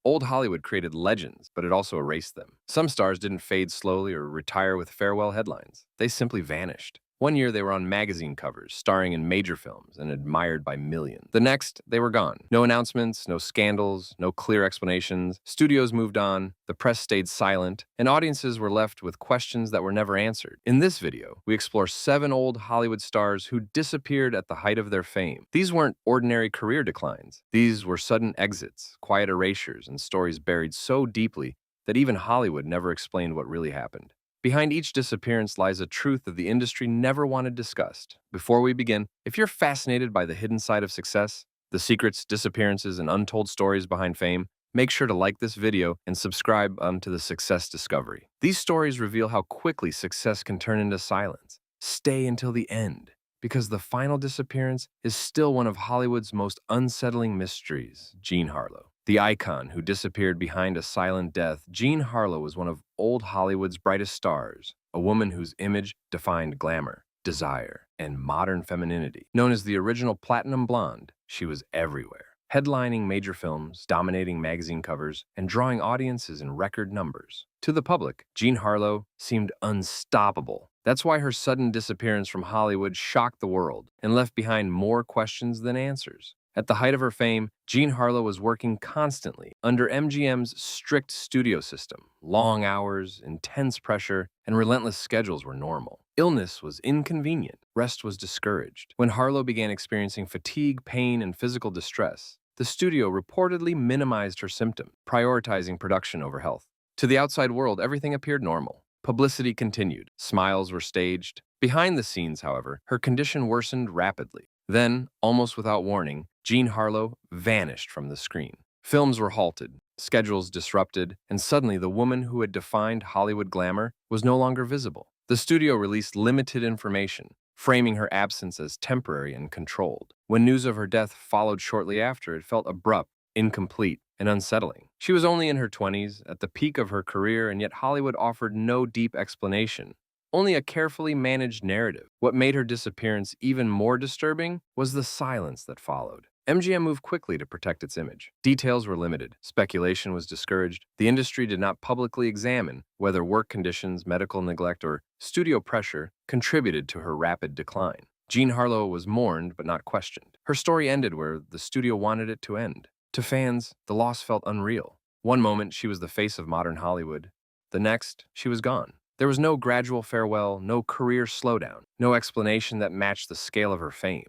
Old Hollywood created legends, but it also erased them. Some stars didn't fade slowly or retire with farewell headlines. They simply vanished. One year they were on magazine covers, starring in major films and admired by millions. The next, they were gone. No announcements, no scandals, no clear explanations. Studios moved on, the press stayed silent, and audiences were left with questions that were never answered. In this video, we explore 7 old Hollywood stars who disappeared at the height of their fame. These weren't ordinary career declines. These were sudden exits, quiet erasures, and stories buried so deeply that even Hollywood never explained what really happened. Behind each disappearance lies a truth that the industry never wanted discussed. Before we begin, if you're fascinated by the hidden side of success, the secrets, disappearances, and untold stories behind fame, make sure to like this video and subscribe to the Success Discovery. These stories reveal how quickly success can turn into silence. Stay until the end, because the final disappearance is still one of Hollywood's most unsettling mysteries. Jean Harlow. The icon who disappeared behind a silent death, Jean Harlow was one of old Hollywood's brightest stars, a woman whose image defined glamour, desire, and modern femininity. Known as the original platinum blonde, she was everywhere, headlining major films, dominating magazine covers, and drawing audiences in record numbers. To the public, Jean Harlow seemed unstoppable. That's why her sudden disappearance from Hollywood shocked the world and left behind more questions than answers. At the height of her fame, Jean Harlow was working constantly under MGM's strict studio system. Long hours, intense pressure, and relentless schedules were normal. Illness was inconvenient. Rest was discouraged. When Harlow began experiencing fatigue, pain, and physical distress, the studio reportedly minimized her symptoms, prioritizing production over health. To the outside world, everything appeared normal. Publicity continued. Smiles were staged. Behind the scenes, however, her condition worsened rapidly. Then, almost without warning, Jean Harlow vanished from the screen. Films were halted, schedules disrupted, and suddenly the woman who had defined Hollywood glamour was no longer visible. The studio released limited information, framing her absence as temporary and controlled. When news of her death followed shortly after, it felt abrupt, incomplete, and unsettling. She was only in her 20s, at the peak of her career, and yet Hollywood offered no deep explanation. Only a carefully managed narrative. What made her disappearance even more disturbing was the silence that followed. MGM moved quickly to protect its image. Details were limited. Speculation was discouraged. The industry did not publicly examine whether work conditions, medical neglect, or studio pressure contributed to her rapid decline. Jean Harlow was mourned but not questioned. Her story ended where the studio wanted it to end. To fans, the loss felt unreal. One moment, she was the face of modern Hollywood. The next, she was gone. There was no gradual farewell, no career slowdown, no explanation that matched the scale of her fame.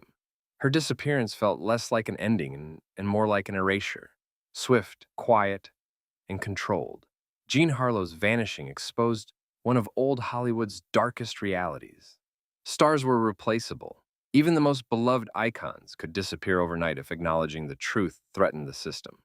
Her disappearance felt less like an ending and more like an erasure. Swift, quiet, and controlled. Jean Harlow's vanishing exposed one of old Hollywood's darkest realities. Stars were replaceable. Even the most beloved icons could disappear overnight if acknowledging the truth threatened the system.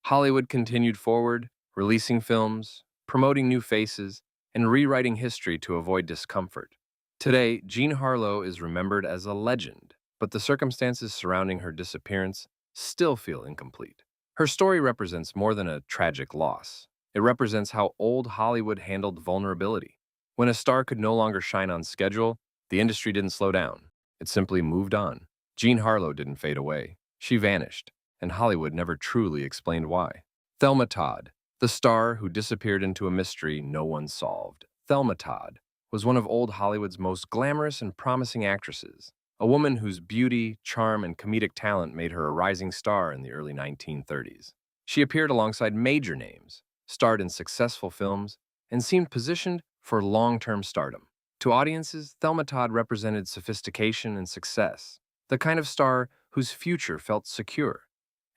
Hollywood continued forward, releasing films, promoting new faces, and rewriting history to avoid discomfort. Today, Jean Harlow is remembered as a legend, but the circumstances surrounding her disappearance still feel incomplete. Her story represents more than a tragic loss. It represents how old Hollywood handled vulnerability. When a star could no longer shine on schedule, the industry didn't slow down. It simply moved on. Jean Harlow didn't fade away. She vanished, and Hollywood never truly explained why. THELMA Todd, the star who disappeared into a mystery no one solved. THELMA Todd was one of old Hollywood's most glamorous and promising actresses, a woman whose beauty, charm, and comedic talent made her a rising star in the early 1930s. She appeared alongside major names, starred in successful films, and seemed positioned for long-term stardom. To audiences, THELMA Todd represented sophistication and success, the kind of star whose future felt secure.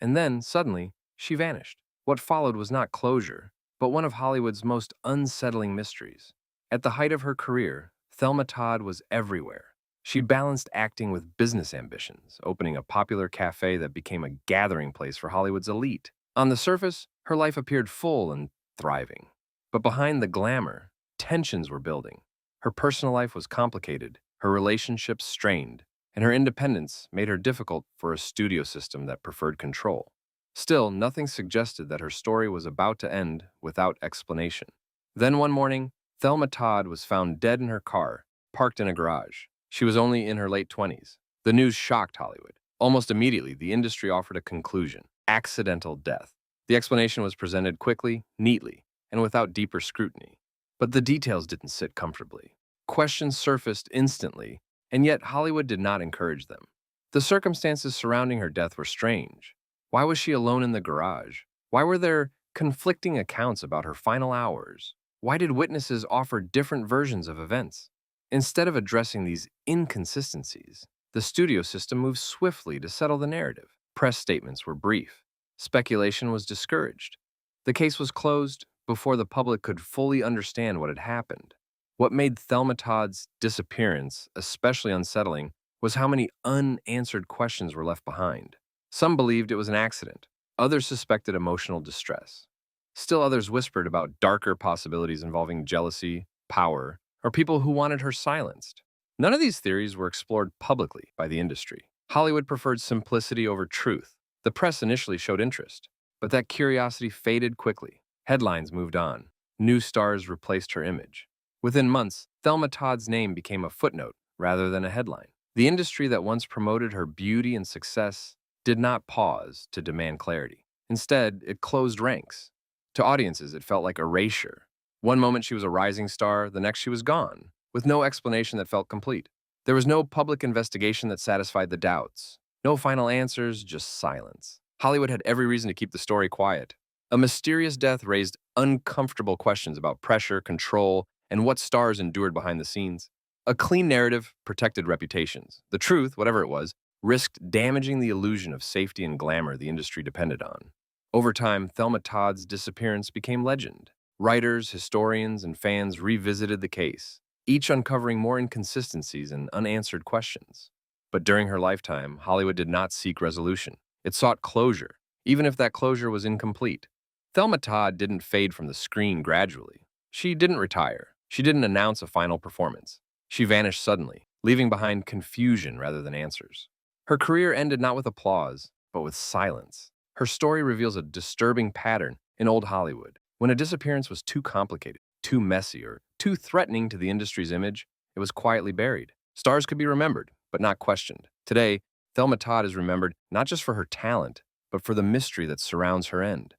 And then, suddenly, she vanished. What followed was not closure, but one of Hollywood's most unsettling mysteries. At the height of her career, THELMA Todd was everywhere. She balanced acting with business ambitions, opening a popular cafe that became a gathering place for Hollywood's elite. On the surface, her life appeared full and thriving. But behind the glamour, tensions were building. Her personal life was complicated, her relationships strained, and her independence made her difficult for a studio system that preferred control. Still, nothing suggested that her story was about to end without explanation. Then one morning, THELMA Todd was found dead in her car, parked in a garage. She was only in her late 20s. The news shocked Hollywood. Almost immediately, the industry offered a conclusion: accidental death. The explanation was presented quickly, neatly, and without deeper scrutiny. But the details didn't sit comfortably. Questions surfaced instantly, and yet Hollywood did not encourage them. The circumstances surrounding her death were strange. Why was she alone in the garage? Why were there conflicting accounts about her final hours? Why did witnesses offer different versions of events? Instead of addressing these inconsistencies, the studio system moved swiftly to settle the narrative. Press statements were brief. Speculation was discouraged. The case was closed before the public could fully understand what had happened. What made Thelma Todd's disappearance especially unsettling was how many unanswered questions were left behind. Some believed it was an accident. Others suspected emotional distress. Still others whispered about darker possibilities involving jealousy, power, or people who wanted her silenced. None of these theories were explored publicly by the industry. Hollywood preferred simplicity over truth. The press initially showed interest, but that curiosity faded quickly. Headlines moved on. New stars replaced her image. Within months, Thelma Todd's name became a footnote rather than a headline. The industry that once promoted her beauty and success did not pause to demand clarity. Instead, it closed ranks. To audiences, it felt like erasure. One moment she was a rising star, the next she was gone, with no explanation that felt complete. There was no public investigation that satisfied the doubts. No final answers, just silence. Hollywood had every reason to keep the story quiet. A mysterious death raised uncomfortable questions about pressure, control, and what stars endured behind the scenes. A clean narrative protected reputations. The truth, whatever it was, risked damaging the illusion of safety and glamour the industry depended on. Over time, Thelma Todd's disappearance became legend. Writers, historians, and fans revisited the case, each uncovering more inconsistencies and unanswered questions. But during her lifetime, Hollywood did not seek resolution. It sought closure, even if that closure was incomplete. Thelma Todd didn't fade from the screen gradually. She didn't retire. She didn't announce a final performance. She vanished suddenly, leaving behind confusion rather than answers. Her career ended not with applause, but with silence. Her story reveals a disturbing pattern in old Hollywood. When a disappearance was too complicated, too messy, or too threatening to the industry's image, it was quietly buried. Stars could be remembered, but not questioned. Today, Thelma Todd is remembered not just for her talent, but for the mystery that surrounds her end.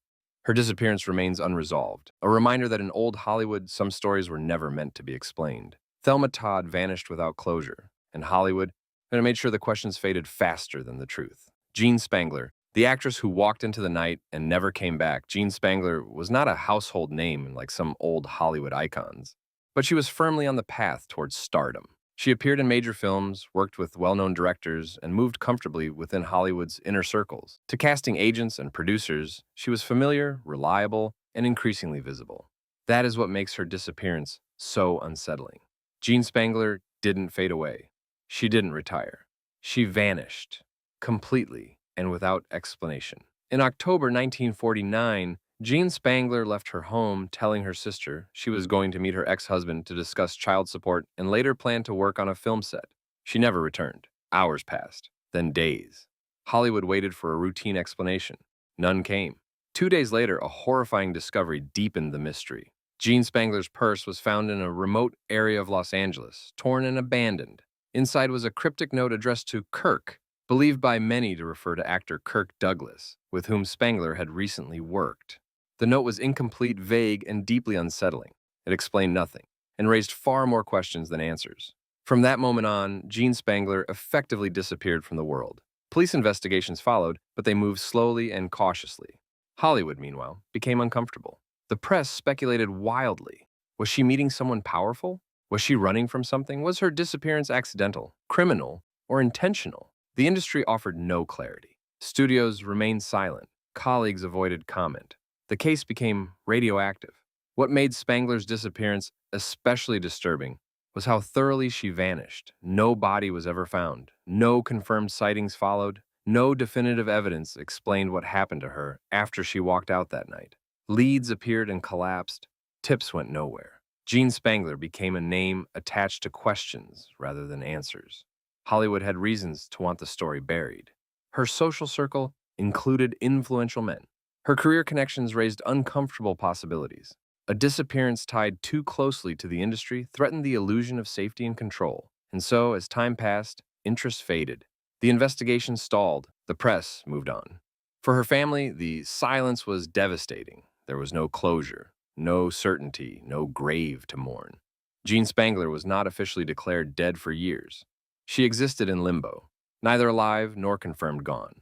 Her disappearance remains unresolved, a reminder that in old Hollywood, some stories were never meant to be explained. Thelma Todd vanished without closure, and Hollywood made sure the questions faded faster than the truth. Jean Spangler, the actress who walked into the night and never came back, Jean Spangler was not a household name like some old Hollywood icons, but she was firmly on the path towards stardom. She appeared in major films, worked with well-known directors, and moved comfortably within Hollywood's inner circles. To casting agents and producers, she was familiar, reliable, and increasingly visible. That is what makes her disappearance so unsettling. Jean Spangler didn't fade away. She didn't retire. She vanished, completely and without explanation. In October 1949, Jean Spangler left her home telling her sister she was going to meet her ex-husband to discuss child support and later planned to work on a film set. She never returned. Hours passed, then days. Hollywood waited for a routine explanation. None came. 2 days later, a horrifying discovery deepened the mystery. Jean Spangler's purse was found in a remote area of Los Angeles, torn and abandoned. Inside was a cryptic note addressed to Kirk, believed by many to refer to actor Kirk Douglas, with whom Spangler had recently worked. The note was incomplete, vague, and deeply unsettling. It explained nothing, and raised far more questions than answers. From that moment on, Jean Spangler effectively disappeared from the world. Police investigations followed, but they moved slowly and cautiously. Hollywood, meanwhile, became uncomfortable. The press speculated wildly. Was she meeting someone powerful? Was she running from something? Was her disappearance accidental, criminal, or intentional? The industry offered no clarity. Studios remained silent. Colleagues avoided comment. The case became radioactive. What made Spangler's disappearance especially disturbing was how thoroughly she vanished. No body was ever found. No confirmed sightings followed. No definitive evidence explained what happened to her after she walked out that night. Leads appeared and collapsed. Tips went nowhere. Jean Spangler became a name attached to questions rather than answers. Hollywood had reasons to want the story buried. Her social circle included influential men. Her career connections raised uncomfortable possibilities. A disappearance tied too closely to the industry threatened the illusion of safety and control. And so, as time passed, interest faded. The investigation stalled. The press moved on. For her family, the silence was devastating. There was no closure, no certainty, no grave to mourn. Jean Spangler was not officially declared dead for years. She existed in limbo, neither alive nor confirmed gone.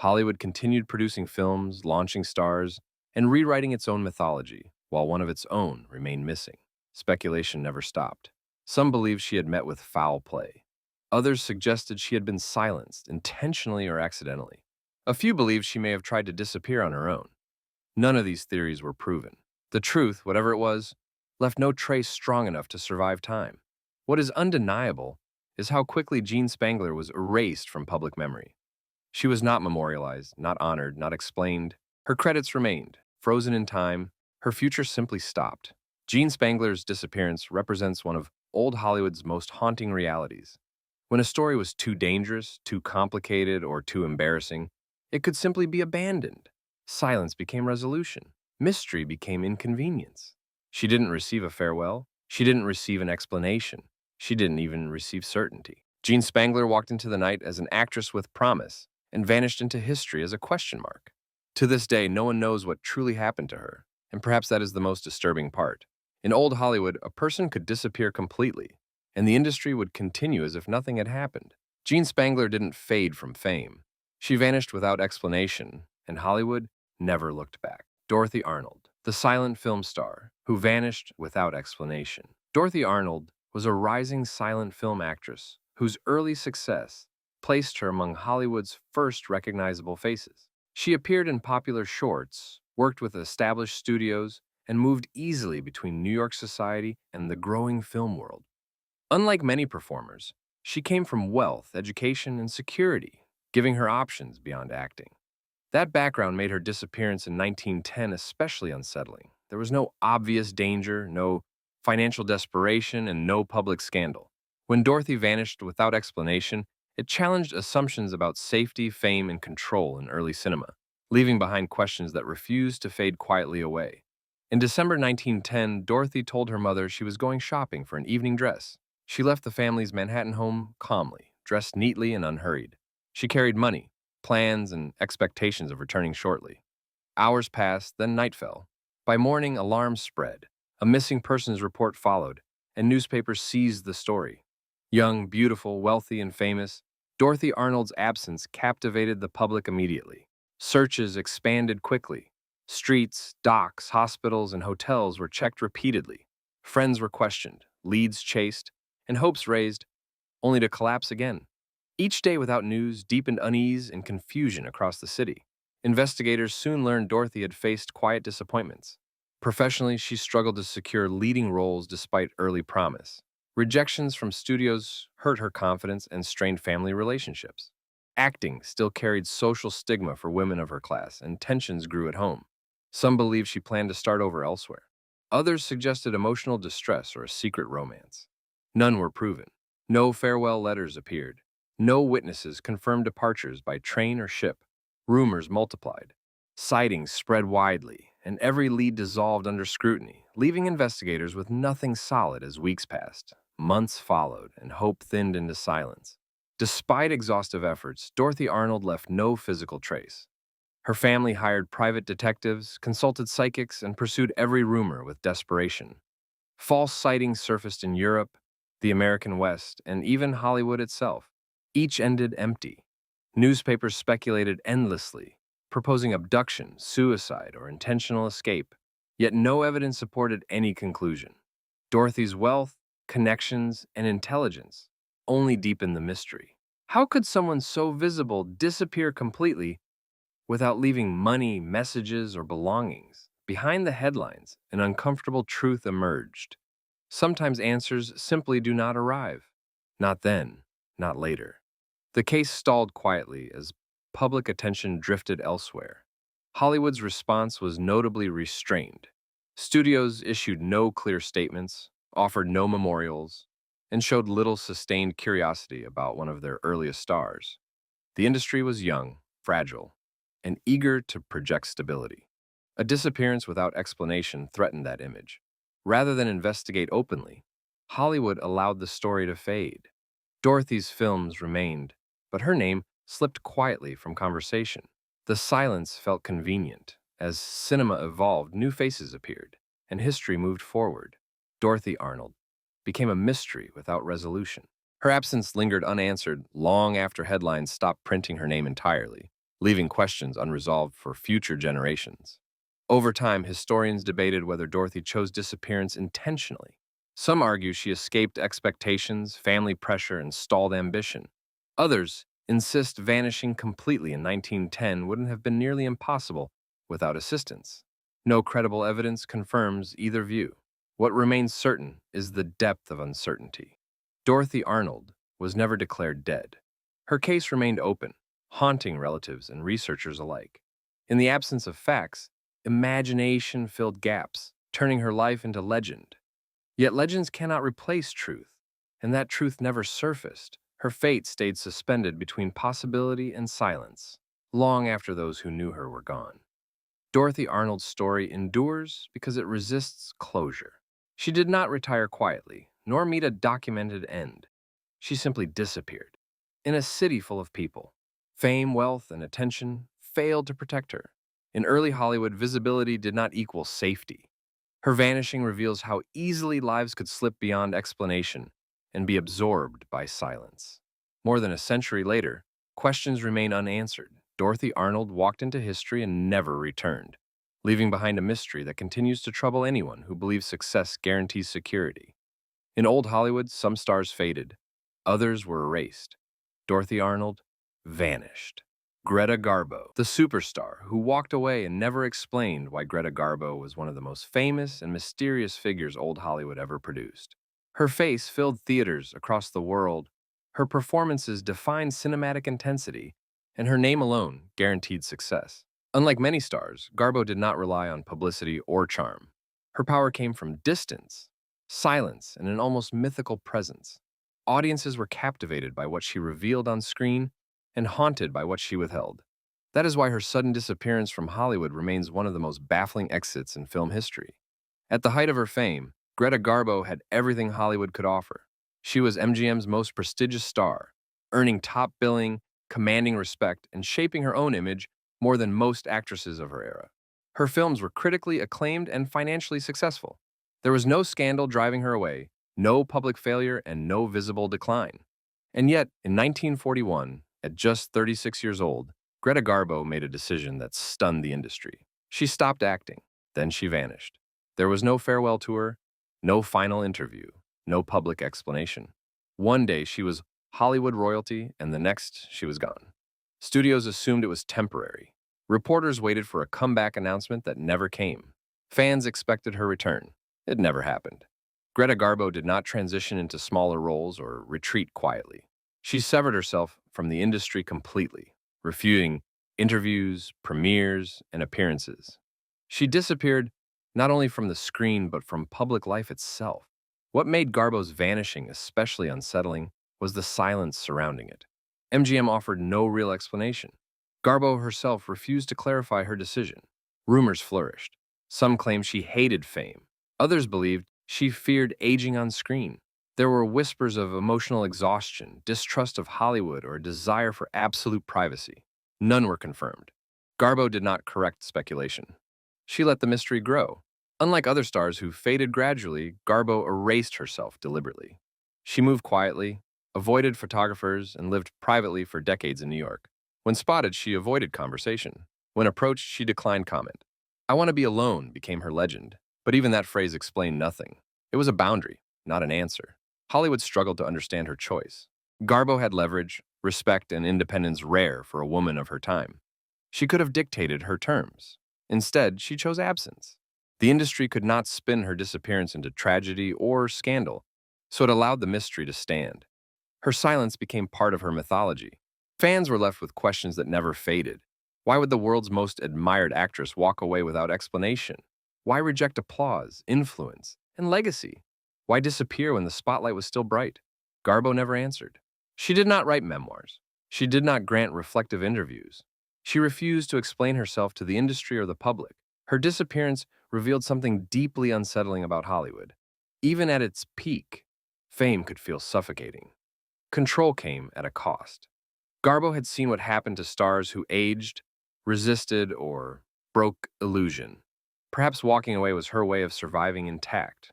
Hollywood continued producing films, launching stars, and rewriting its own mythology, while one of its own remained missing. Speculation never stopped. Some believed she had met with foul play. Others suggested she had been silenced, intentionally or accidentally. A few believed she may have tried to disappear on her own. None of these theories were proven. The truth, whatever it was, left no trace strong enough to survive time. What is undeniable is how quickly Jean Spangler was erased from public memory. She was not memorialized, not honored, not explained. Her credits remained, frozen in time. Her future simply stopped. Jean Spangler's disappearance represents one of old Hollywood's most haunting realities. When a story was too dangerous, too complicated, or too embarrassing, it could simply be abandoned. Silence became resolution. Mystery became inconvenience. She didn't receive a farewell. She didn't receive an explanation. She didn't even receive certainty. Jean Spangler walked into the night as an actress with promise and vanished into history as a question mark. To this day, no one knows what truly happened to her, and perhaps that is the most disturbing part. In old Hollywood, a person could disappear completely, and the industry would continue as if nothing had happened. Jean Spangler didn't fade from fame. She vanished without explanation, and Hollywood never looked back. Dorothy Arnold, the silent film star who vanished without explanation. Dorothy Arnold was a rising silent film actress whose early success placed her among Hollywood's first recognizable faces. She appeared in popular shorts, worked with established studios, and moved easily between New York society and the growing film world. Unlike many performers, she came from wealth, education, and security, giving her options beyond acting. That background made her disappearance in 1910 especially unsettling. There was no obvious danger, no financial desperation, and no public scandal. When Dorothy vanished without explanation, it challenged assumptions about safety, fame, and control in early cinema, leaving behind questions that refused to fade quietly away. In December 1910, Dorothy told her mother she was going shopping for an evening dress. She left the family's Manhattan home calmly, dressed neatly and unhurried. She carried money, plans, and expectations of returning shortly. Hours passed, then night fell. By morning, alarms spread. A missing persons report followed, and newspapers seized the story. Young, beautiful, wealthy, and famous, Dorothy Arnold's absence captivated the public immediately. Searches expanded quickly. Streets, docks, hospitals, and hotels were checked repeatedly. Friends were questioned, leads chased, and hopes raised, only to collapse again. Each day without news deepened unease and confusion across the city. Investigators soon learned Dorothy had faced quiet disappointments. Professionally, she struggled to secure leading roles despite early promise. Rejections from studios hurt her confidence and strained family relationships. Acting still carried social stigma for women of her class, and tensions grew at home. Some believed she planned to start over elsewhere. Others suggested emotional distress or a secret romance. None were proven. No farewell letters appeared. No witnesses confirmed departures by train or ship. Rumors multiplied. Sightings spread widely, and every lead dissolved under scrutiny, leaving investigators with nothing solid as weeks passed. Months followed, and hope thinned into silence. Despite exhaustive efforts, Dorothy Arnold left no physical trace. Her family hired private detectives, consulted psychics, and pursued every rumor with desperation. False sightings surfaced in Europe, the American West, and even Hollywood itself. Each ended empty. Newspapers speculated endlessly, proposing abduction, suicide, or intentional escape, yet no evidence supported any conclusion. Dorothy's wealth, connections, and intelligence only deepened the mystery. How could someone so visible disappear completely without leaving money, messages, or belongings? Behind the headlines, an uncomfortable truth emerged. Sometimes answers simply do not arrive. Not then, not later. The case stalled quietly as public attention drifted elsewhere. Hollywood's response was notably restrained. Studios issued no clear statements, offered no memorials, and showed little sustained curiosity about one of their earliest stars. The industry was young, fragile, and eager to project stability. A disappearance without explanation threatened that image. Rather than investigate openly, Hollywood allowed the story to fade. Dorothy's films remained, but her name slipped quietly from conversation. The silence felt convenient. As cinema evolved, new faces appeared, and history moved forward. Dorothy Arnold became a mystery without resolution. Her absence lingered unanswered long after headlines stopped printing her name entirely, leaving questions unresolved for future generations. Over time, historians debated whether Dorothy chose disappearance intentionally. Some argue she escaped expectations, family pressure, and stalled ambition. Others insist vanishing completely in 1910 wouldn't have been nearly impossible without assistance. No credible evidence confirms either view. What remains certain is the depth of uncertainty. Dorothy Arnold was never declared dead. Her case remained open, haunting relatives and researchers alike. In the absence of facts, imagination filled gaps, turning her life into legend. Yet legends cannot replace truth, and that truth never surfaced. Her fate stayed suspended between possibility and silence, long after those who knew her were gone. Dorothy Arnold's story endures because it resists closure. She did not retire quietly, nor meet a documented end. She simply disappeared. In a city full of people, fame, wealth, and attention failed to protect her. In early Hollywood, visibility did not equal safety. Her vanishing reveals how easily lives could slip beyond explanation and be absorbed by silence. More than a century later, questions remain unanswered. Dorothy Arnold walked into history and never returned, leaving behind a mystery that continues to trouble anyone who believes success guarantees security. In old Hollywood, some stars faded, others were erased. Dorothy Arnold vanished. Greta Garbo, the superstar who walked away and never explained why Greta Garbo was one of the most famous and mysterious figures old Hollywood ever produced. Her face filled theaters across the world, her performances defined cinematic intensity, and her name alone guaranteed success. Unlike many stars, Garbo did not rely on publicity or charm. Her power came from distance, silence, and an almost mythical presence. Audiences were captivated by what she revealed on screen and haunted by what she withheld. That is why her sudden disappearance from Hollywood remains one of the most baffling exits in film history. At the height of her fame, Greta Garbo had everything Hollywood could offer. She was MGM's most prestigious star, earning top billing, commanding respect, and shaping her own image more than most actresses of her era. Her films were critically acclaimed and financially successful. There was no scandal driving her away, no public failure, and no visible decline. And yet, in 1941, at just 36 years old, Greta Garbo made a decision that stunned the industry. She stopped acting, then she vanished. There was no farewell tour, no final interview, no public explanation. One day she was Hollywood royalty, and the next she was gone. Studios assumed it was temporary. Reporters waited for a comeback announcement that never came. Fans expected her return. It never happened. Greta Garbo did not transition into smaller roles or retreat quietly. She severed herself from the industry completely, refusing interviews, premieres, and appearances. She disappeared not only from the screen but from public life itself. What made Garbo's vanishing especially unsettling was the silence surrounding it. MGM offered no real explanation. Garbo herself refused to clarify her decision. Rumors flourished. Some claimed she hated fame. Others believed she feared aging on screen. There were whispers of emotional exhaustion, distrust of Hollywood, or a desire for absolute privacy. None were confirmed. Garbo did not correct speculation. She let the mystery grow. Unlike other stars who faded gradually, Garbo erased herself deliberately. She moved quietly, avoided photographers, and lived privately for decades in New York. When spotted, she avoided conversation. When approached, she declined comment. "I want to be alone" became her legend, but even that phrase explained nothing. It was a boundary, not an answer. Hollywood struggled to understand her choice. Garbo had leverage, respect, and independence rare for a woman of her time. She could have dictated her terms. Instead, she chose absence. The industry could not spin her disappearance into tragedy or scandal, so it allowed the mystery to stand. Her silence became part of her mythology. Fans were left with questions that never faded. Why would the world's most admired actress walk away without explanation? Why reject applause, influence, and legacy? Why disappear when the spotlight was still bright? Garbo never answered. She did not write memoirs. She did not grant reflective interviews. She refused to explain herself to the industry or the public. Her disappearance revealed something deeply unsettling about Hollywood. Even at its peak, fame could feel suffocating. Control came at a cost. Garbo had seen what happened to stars who aged, resisted, or broke illusion. Perhaps walking away was her way of surviving intact.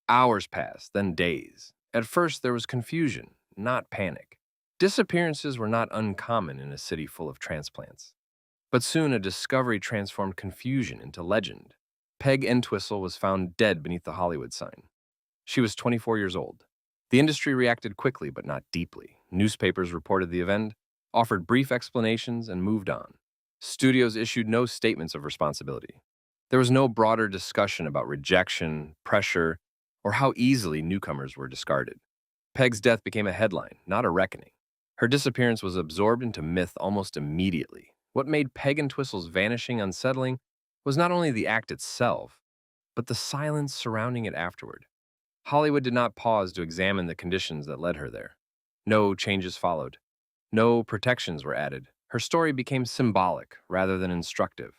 Hours passed, then days. At first, there was confusion, not panic. Disappearances were not uncommon in a city full of transplants. But soon a discovery transformed confusion into legend. Peg Entwistle was found dead beneath the Hollywood sign. She was 24 years old. The industry reacted quickly, but not deeply. Newspapers reported the event, offered brief explanations, and moved on. Studios issued no statements of responsibility. There was no broader discussion about rejection, pressure, or how easily newcomers were discarded. Peg's death became a headline, not a reckoning. Her disappearance was absorbed into myth almost immediately. What made Peg Entwistle's vanishing unsettling was not only the act itself, but the silence surrounding it afterward. Hollywood did not pause to examine the conditions that led her there. No changes followed. No protections were added. Her story became symbolic rather than instructive.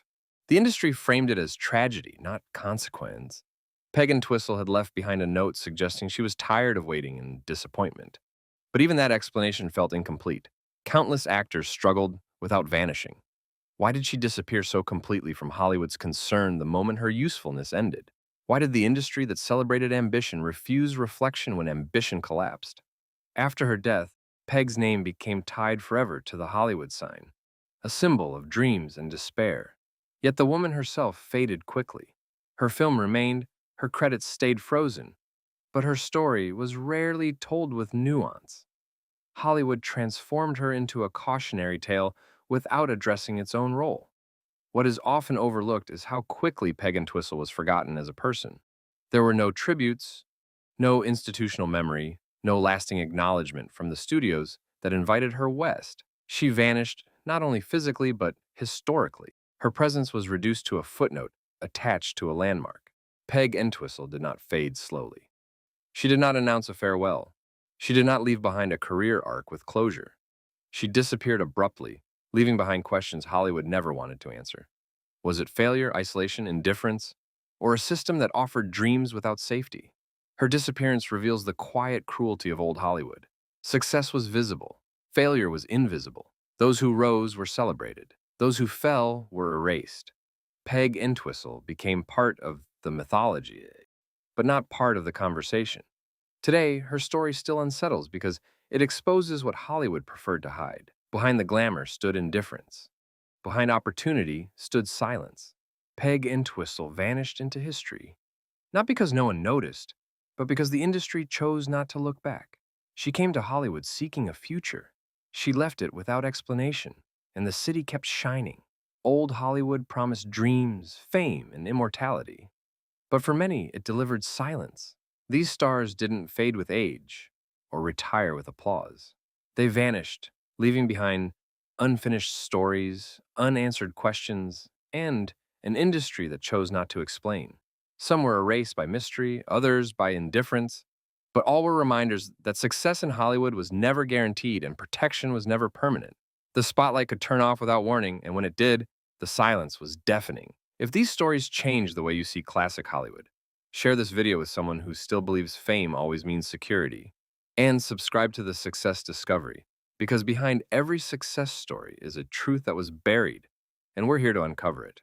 The industry framed it as tragedy, not consequence. Peg Entwistle had left behind a note suggesting she was tired of waiting in disappointment. But even that explanation felt incomplete. Countless actors struggled without vanishing. Why did she disappear so completely from Hollywood's concern the moment her usefulness ended? Why did the industry that celebrated ambition refuse reflection when ambition collapsed? After her death, Peg's name became tied forever to the Hollywood sign, a symbol of dreams and despair. Yet the woman herself faded quickly. Her film remained, her credits stayed frozen, but her story was rarely told with nuance. Hollywood transformed her into a cautionary tale without addressing its own role. What is often overlooked is how quickly Peg Entwistle was forgotten as a person. There were no tributes, no institutional memory, no lasting acknowledgement from the studios that invited her west. She vanished, not only physically, but historically. Her presence was reduced to a footnote attached to a landmark. Peg Entwistle did not fade slowly. She did not announce a farewell. She did not leave behind a career arc with closure. She disappeared abruptly, leaving behind questions Hollywood never wanted to answer. Was it failure, isolation, indifference, or a system that offered dreams without safety? Her disappearance reveals the quiet cruelty of old Hollywood. Success was visible. Failure was invisible. Those who rose were celebrated. Those who fell were erased. Peg Entwistle became part of the mythology, but not part of the conversation. Today, her story still unsettles because it exposes what Hollywood preferred to hide. Behind the glamour stood indifference. Behind opportunity stood silence. Peg Entwistle vanished into history, not because no one noticed, but because the industry chose not to look back. She came to Hollywood seeking a future. She left it without explanation, and the city kept shining. Old Hollywood promised dreams, fame, and immortality. But for many, it delivered silence. These stars didn't fade with age or retire with applause. They vanished, leaving behind unfinished stories, unanswered questions, and an industry that chose not to explain. Some were erased by mystery, others by indifference, but all were reminders that success in Hollywood was never guaranteed and protection was never permanent. The spotlight could turn off without warning, and when it did, the silence was deafening. If these stories change the way you see classic Hollywood, share this video with someone who still believes fame always means security, and subscribe to the Success Discovery, because behind every success story is a truth that was buried, and we're here to uncover it.